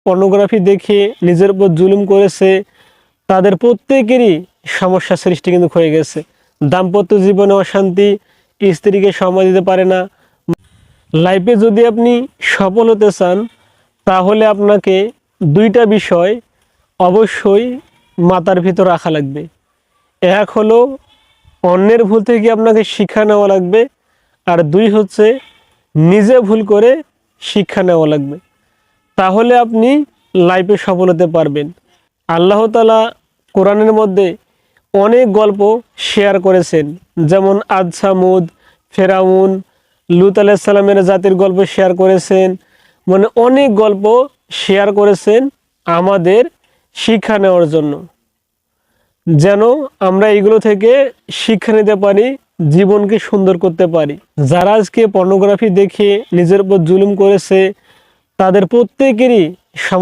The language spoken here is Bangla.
পর্নোগ্রাফি দেখে নিজের উপর জুলুম করেছে তাদের প্রত্যেকেরই সমস্যা সৃষ্টি কিন্তু হয়ে গেছে। দাম্পত্য জীবনে অশান্তি, স্ত্রীকে সময় দিতে পারে না। লাইফে যদি আপনি সফল হতে চান তাহলে আপনাকে দুইটা বিষয় অবশ্যই মাথার ভিতর রাখা লাগবে। এক হলো অন্যের ভুল থেকে আপনাকে শিক্ষা নেওয়া লাগবে, আর দুই হচ্ছে নিজে ভুল করে শিক্ষা নেওয়া লাগবে। তাহলে আপনি লাইফে সফল হতে পারবেন। আল্লাহ তাআলা কোরআনের মধ্যে অনেক গল্প শেয়ার করেছেন, যেমন আদ সামুদ, ফেরাউন, লূত আলাইহিস সালামের জাতির গল্প শেয়ার করেছেন। মানে অনেক গল্প শেয়ার করেছেন আমাদের শিক্ষা নেওয়ার জন্য, যেন আমরা এগুলো থেকে শিক্ষা নিতে পারি, জীবনকে সুন্দর করতে পারি। যারা আজকে পর্নোগ্রাফি দেখে নিজের উপর জুলুম করেছে তাদের প্রত্যেকেরই